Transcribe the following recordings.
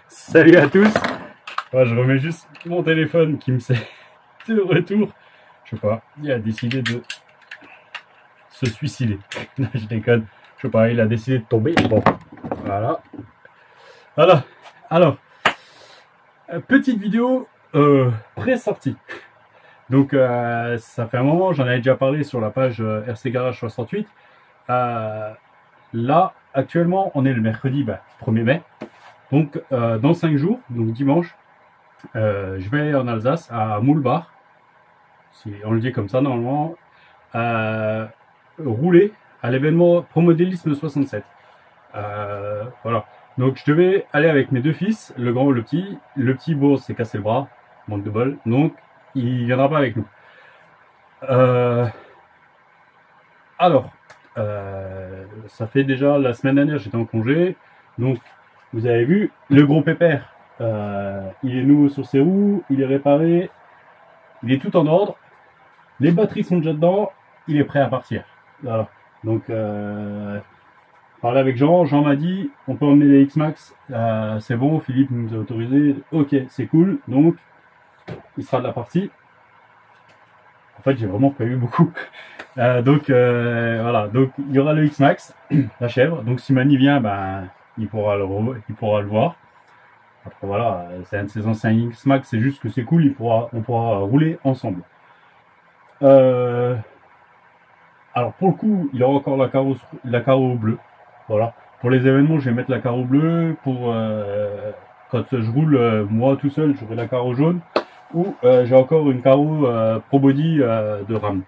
Salut à tous. Ouais, je remets juste mon téléphone qui me sert de retour. Je sais pas, il a décidé de se suicider. Non, je déconne. Je sais pas, il a décidé de tomber. Bon, voilà. Voilà. Alors, petite vidéo pré-sortie. Donc, ça fait un moment, j'en avais déjà parlé sur la page RC Garage 68. Là, actuellement, on est le mercredi 1er mai. Donc, dans 5 jours, donc dimanche, je vais en Alsace, à Moulbach, si on le dit comme ça normalement, rouler à l'événement Promodélisme 67. Voilà. Donc, je devais aller avec mes deux fils, le grand et le petit. Le petit, bon, s'est cassé le bras, manque de bol, donc il viendra pas avec nous. Alors, ça fait déjà la semaine dernière, j'étais en congé, donc vous avez vu, le gros pépère, il est nouveau sur ses roues, il est réparé, il est tout en ordre, les batteries sont déjà dedans, il est prêt à partir. Voilà. Donc, parler avec Jean, Jean m'a dit, on peut emmener les X-Max, c'est bon, Philippe nous a autorisé, ok, c'est cool, donc il sera de la partie. En fait, j'ai vraiment prévu beaucoup. Donc voilà, donc il y aura le X-Max, la chèvre. Donc si Mani vient, ben il pourra le voir. Après voilà, c'est un de ses anciens X-Max, c'est juste que c'est cool, on pourra rouler ensemble. Alors pour le coup, il aura encore la carreau bleue. Voilà. Pour les événements, je vais mettre la carreau bleue. Pour quand je roule moi tout seul, j'aurai la carreau jaune. Ou j'ai encore une carreau Pro Body de RAM.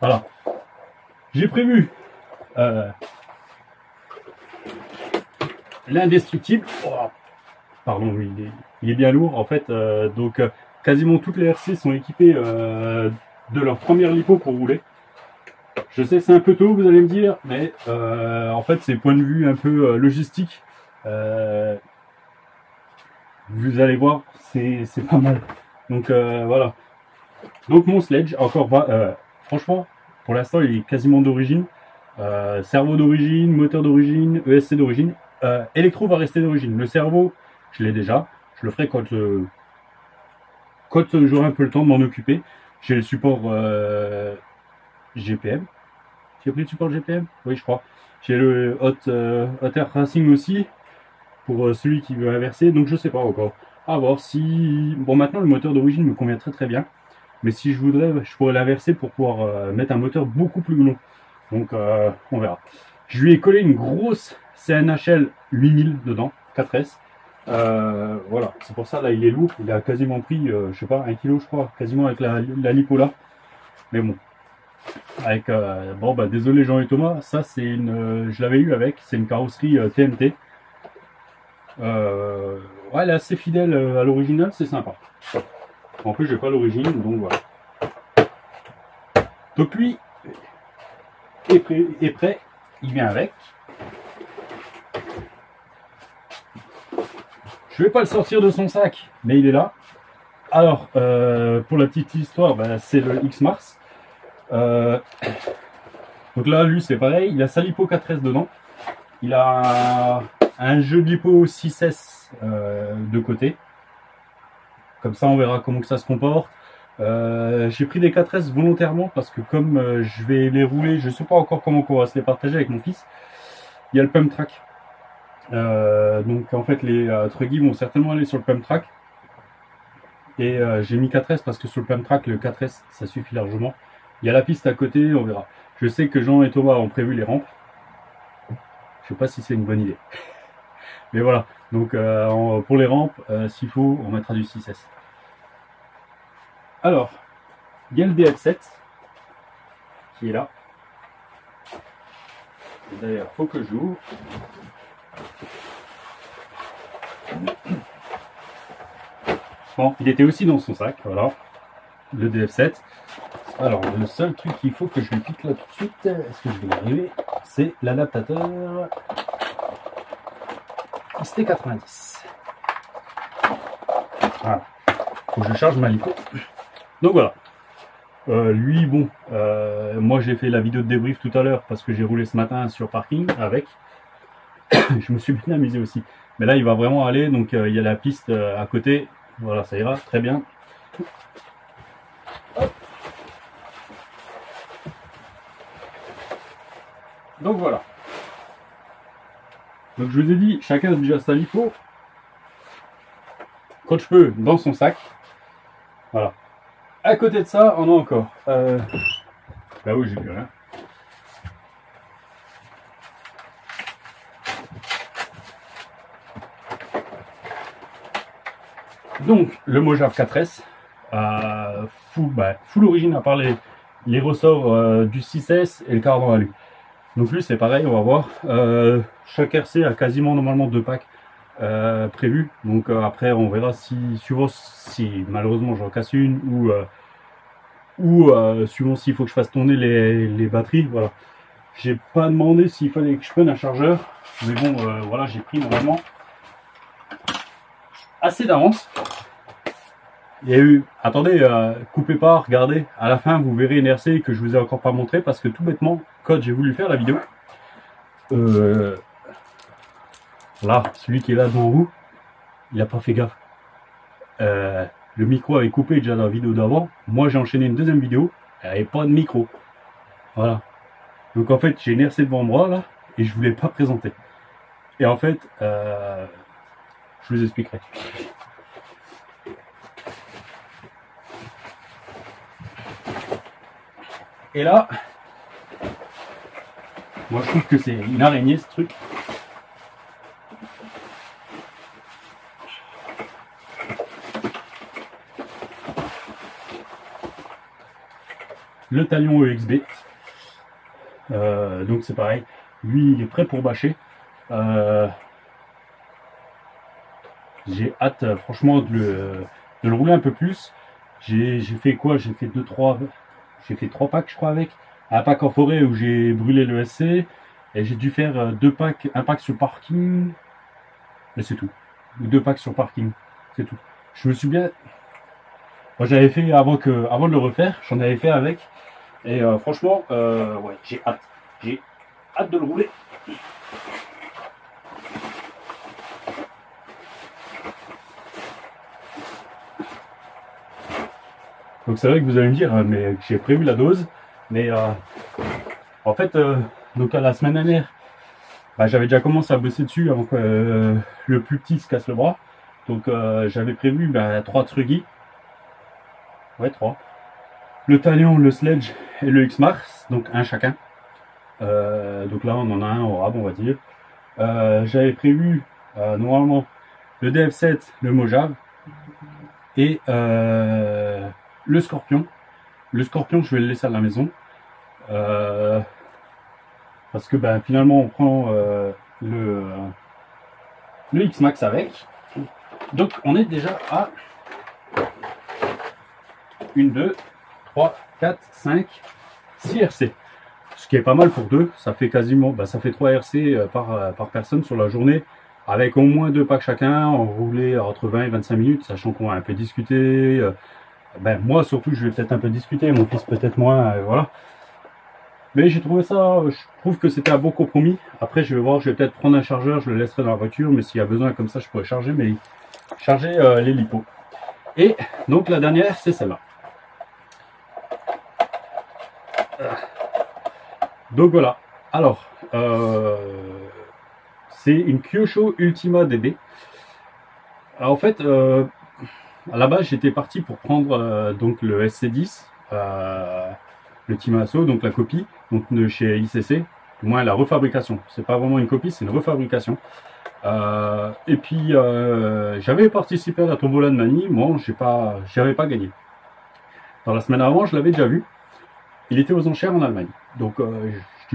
Voilà. J'ai prévu l'indestructible. Oh, pardon, oui, il est bien lourd. En fait, donc quasiment toutes les RC sont équipées de leur première lipo pour rouler. Je sais, c'est un peu tôt, vous allez me dire, mais en fait, c'est point de vue un peu logistique. Vous allez voir, c'est pas mal. Donc voilà. Donc mon sledge, encore franchement, pour l'instant, il est quasiment d'origine. Cerveau d'origine, moteur d'origine, ESC d'origine. Électro va rester d'origine. Le cerveau, je l'ai déjà. Je le ferai quand j'aurai un peu le temps de m'en occuper. J'ai le support GPM. J'ai pris le support GPM? Oui, je crois. J'ai le Hot Air Racing aussi, pour celui qui veut inverser. Donc je sais pas encore. À voir si... Bon, maintenant, le moteur d'origine me convient très très bien. Mais si je voudrais, je pourrais l'inverser pour pouvoir mettre un moteur beaucoup plus long. Donc on verra. Je lui ai collé une grosse CNHL 8000 dedans, 4S. Voilà, c'est pour ça là il est lourd. Il a quasiment pris, je sais pas, 1 kg je crois, quasiment avec la lipo là. Mais bon, avec bon bah désolé Jean et Thomas, ça c'est une, je l'avais eu avec, c'est une carrosserie TMT. Ouais, elle est assez fidèle à l'original, c'est sympa. En plus j'ai pas l'origine, donc voilà. Donc lui est prêt, il vient avec. Je vais pas le sortir de son sac, mais il est là. Alors, pour la petite histoire, c'est le X-Mars. Donc là, lui, c'est pareil, il a sa lipo 4S dedans. Il a un jeu de lipo 6S de côté. Comme ça, on verra comment que ça se comporte. J'ai pris des 4S volontairement parce que comme je vais les rouler, je sais pas encore comment on va se les partager avec mon fils. Il y a le pump track. Donc en fait les truggies vont certainement aller sur le pump track. Et j'ai mis 4S parce que sur le pump track, le 4S, ça suffit largement. Il y a la piste à côté, on verra. Je sais que Jean et Thomas ont prévu les rampes. Je sais pas si c'est une bonne idée. Mais voilà. Donc pour les rampes, s'il faut, on mettra du 6S. Alors, il y a le DF7 qui est là. D'ailleurs, il faut que j'ouvre. Bon, il était aussi dans son sac, voilà, le DF7. Alors, le seul truc qu'il faut que je lui pique là tout de suite, est-ce que je vais y arriver, c'est l'adaptateur ST90. Voilà, faut que je charge ma lipo. Donc voilà. Lui, bon, moi j'ai fait la vidéo de débrief tout à l'heure parce que j'ai roulé ce matin sur parking avec. Je me suis bien amusé aussi. Mais là, il va vraiment aller. Donc, il y a la piste à côté. Voilà, ça ira très bien. Hop. Donc, voilà. Donc, je vous ai dit, chacun a déjà sa lipo. Quand je peux, dans son sac. Voilà. À côté de ça, on a encore. Là où j'ai plus rien. Donc, le Mojave 4S, full origine à part les ressorts du 6S et le cardan alu. Donc lui c'est pareil, on va voir. Chaque RC a quasiment normalement 2 packs prévus. Donc après on verra suivant si malheureusement j'en casse une ou suivant s'il faut que je fasse tourner les batteries. Voilà. J'ai pas demandé s'il fallait que je prenne un chargeur, mais bon voilà, j'ai pris normalement assez d'avance. Il y a eu, attendez, coupez pas, regardez, à la fin vous verrez une RC que je vous ai encore pas montré parce que tout bêtement, quand j'ai voulu faire la vidéo, là, celui qui est là devant vous, il n'a pas fait gaffe. Le micro avait coupé déjà dans la vidéo d'avant, moi j'ai enchaîné une deuxième vidéo, il n'y avait pas de micro. Voilà. Donc en fait, j'ai une RC devant moi là, et je voulais pas présenter. Et en fait, je vous expliquerai. Et là, moi je trouve que c'est une araignée ce truc. Le talion EXB. Donc c'est pareil. Lui il est prêt pour bâcher. J'ai hâte franchement de le rouler un peu plus. J'ai fait quoi? J'ai fait 3 packs je crois avec. Un pack en forêt où j'ai brûlé le SC. Et j'ai dû faire 2 packs, un pack sur parking. Mais c'est tout. 2 packs sur parking. C'est tout. Je me suis bien. Moi j'avais fait avant de le refaire, j'en avais fait avec. Et franchement, ouais, j'ai hâte. J'ai hâte de le rouler. Donc c'est vrai que vous allez me dire, mais j'ai prévu la dose. Mais en fait, donc à la semaine dernière, j'avais déjà commencé à bosser dessus avant que le plus petit se casse le bras. Donc j'avais prévu 3 Truggy. Ouais, 3. Le talion, le sledge et le X-Mars, donc un chacun. Donc là on en a un au rab on va dire. J'avais prévu normalement le DF7, le Mojave et le Scorpion. Le Scorpion je vais le laisser à la maison parce que finalement on prend le X-Max avec. Donc on est déjà à 1, 2, 3, 4, 5, 6 RC. Ce qui est pas mal pour 2, ça fait quasiment, ça fait 3 RC par personne sur la journée, avec au moins 2 packs chacun, enroulé entre 20 et 25 minutes, sachant qu'on va un peu discuter. Moi surtout, je vais peut-être un peu discuter, mon fils peut-être moins, voilà. Mais j'ai trouvé ça, je trouve que c'était un bon compromis. Après, je vais voir, je vais peut-être prendre un chargeur, je le laisserai dans la voiture, mais s'il y a besoin comme ça, je pourrais charger, mais charger les lipos. Et donc la dernière, c'est celle-là. Donc voilà, alors c'est une Kyosho Ultima DB. Alors, en fait, à la base j'étais parti pour prendre donc le SC10, le Timaso, donc la copie donc de chez ICC, du moins la refabrication. C'est pas vraiment une copie, c'est une refabrication. Et puis j'avais participé à la tombola de Mani, moi j'avais pas gagné. Dans la semaine avant, je l'avais déjà vu. Il était aux enchères en Allemagne. Donc je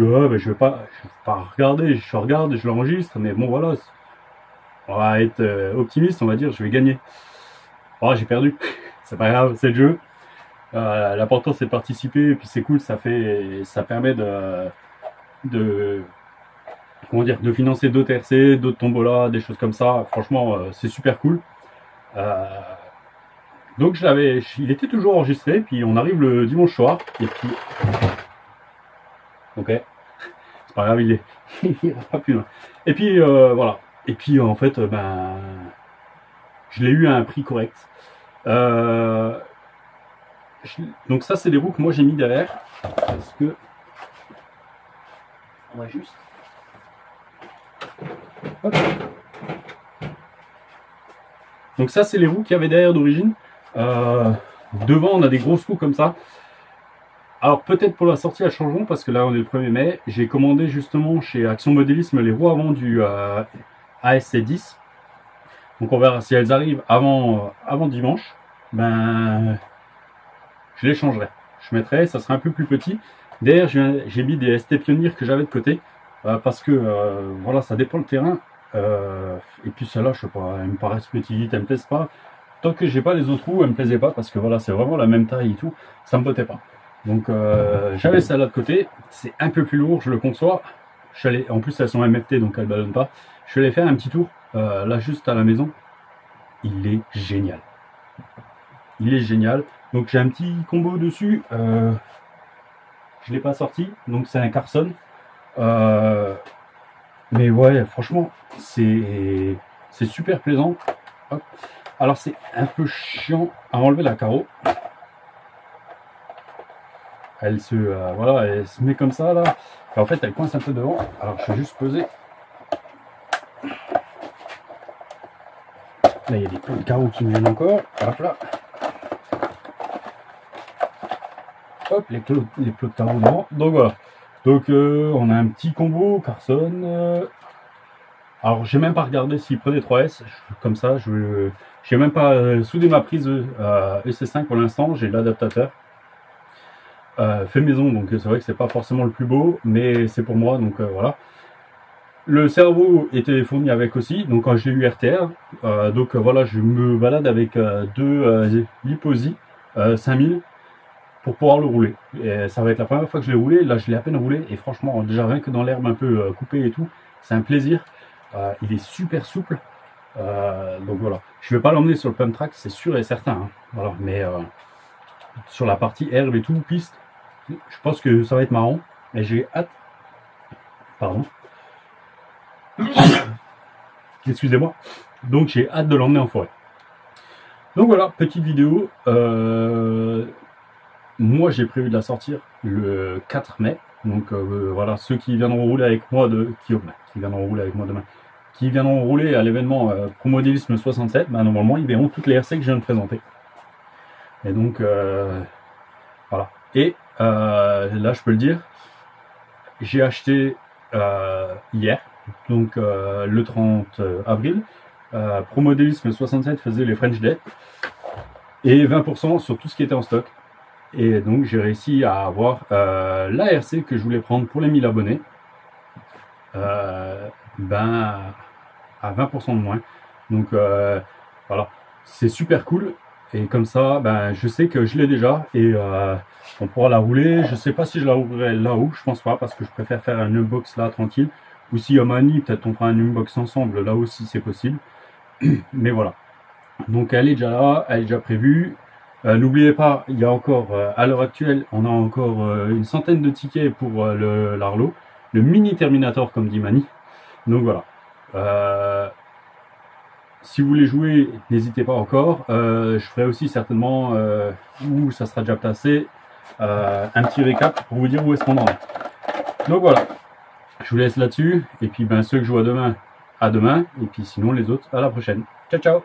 dis je vais pas regarder, je regarde, je l'enregistre, mais bon voilà, on va être optimiste, on va dire, je vais gagner. Oh, j'ai perdu, c'est pas grave, c'est le jeu. L'important c'est de participer, et puis c'est cool, ça permet comment dire, de financer d'autres RC, d'autres tombolas, des choses comme ça. Franchement, c'est super cool. Donc il était toujours enregistré, puis on arrive le dimanche soir, et puis ok, c'est pas grave, il ira pas plus loin. Et puis voilà, Et puis en fait, ben, je l'ai eu à un prix correct. Donc ça, c'est des roues que moi j'ai mis derrière. Parce que... On va juste... Hop. Donc ça, c'est les roues qu'il y avait derrière d'origine. Devant, on a des grosses roues comme ça. Alors peut-être pour la sortie, elles changeront parce que là, on est le 1er mai. J'ai commandé justement chez Action Modélisme les roues avant du ASC 10. Donc on verra si elles arrivent avant dimanche. Ben, je les changerai. Je mettrai, ça sera un peu plus petit. Derrière, j'ai mis des ST Pionnier que j'avais de côté. Parce que voilà, ça dépend le terrain. Et puis celle-là, je sais pas, elles me paraissent petites, elles me plaisent pas. Tant que j'ai pas les autres roues, elles me plaisaient pas parce que voilà, c'est vraiment la même taille et tout, ça me bottait pas. Donc j'avais celle-là de côté, c'est un peu plus lourd, je le conçois. En plus elles sont MFT donc elles ballonnent pas. Je vais aller faire un petit tour là juste à la maison. Il est génial. Il est génial. Donc j'ai un petit combo dessus. Je l'ai pas sorti, donc c'est un Carson. Mais ouais, franchement, c'est super plaisant. Hop. Alors c'est un peu chiant à enlever la carreau. Elle se, voilà, elle se met comme ça là. Et en fait, elle coince un peu devant. Alors je vais juste peser. Là, il y a des plots de carreaux qui me viennent encore. Hop là. Hop, les plots de carreaux devant. Donc voilà. Donc on a un petit combo Carson. Alors j'ai même pas regardé s'il prenait 3S. Comme ça, je n'ai même pas soudé ma prise EC5 pour l'instant. J'ai l'adaptateur. Fait maison, donc c'est vrai que c'est pas forcément le plus beau, mais c'est pour moi, donc voilà. Le cerveau était fourni avec aussi, donc quand j'ai eu RTR, donc voilà, je me balade avec deux Liposi 5000 pour pouvoir le rouler. Et ça va être la première fois que je l'ai roulé. Là, je l'ai à peine roulé et franchement, déjà rien que dans l'herbe un peu coupée et tout, c'est un plaisir. Il est super souple, donc voilà. Je vais pas l'emmener sur le pump track, c'est sûr et certain, hein. Voilà, mais sur la partie herbe et tout, piste, je pense que ça va être marrant et j'ai hâte. Pardon. Excusez-moi. Donc j'ai hâte de l'emmener en forêt. Donc voilà, petite vidéo. Moi j'ai prévu de la sortir le 4 mai. Donc voilà, ceux qui viendront rouler avec moi qui viendront rouler avec moi demain, qui viendront rouler à l'événement Promodélisme 67, bah, normalement ils verront toutes les RC que je viens de présenter. Et donc voilà. Et là je peux le dire, j'ai acheté hier, donc le 30 avril, Promodélisme 67 faisait les French Day et 20% sur tout ce qui était en stock. Et donc j'ai réussi à avoir l'ARC que je voulais prendre pour les 1000 abonnés, ben à 20% de moins. Donc voilà, c'est super cool. Et comme ça, ben, je sais que je l'ai déjà et on pourra la rouler. Je sais pas si je la roulerai là-haut, je pense pas parce que je préfère faire un unbox là tranquille. Ou si Yomani, peut-être on fera un unbox ensemble là aussi, c'est possible. Mais voilà. Donc elle est déjà là, elle est déjà prévue. N'oubliez pas, il y a encore, à l'heure actuelle, on a encore une centaine de tickets pour l'Arlo, le mini Terminator comme dit Mani. Donc voilà. Si vous voulez jouer, n'hésitez pas encore. Je ferai aussi certainement, où ça sera déjà placé, un petit récap pour vous dire où est-ce qu'on en est. Donc voilà, je vous laisse là-dessus. Et puis ben, ceux que je vois demain, à demain. Et puis sinon les autres, à la prochaine. Ciao, ciao!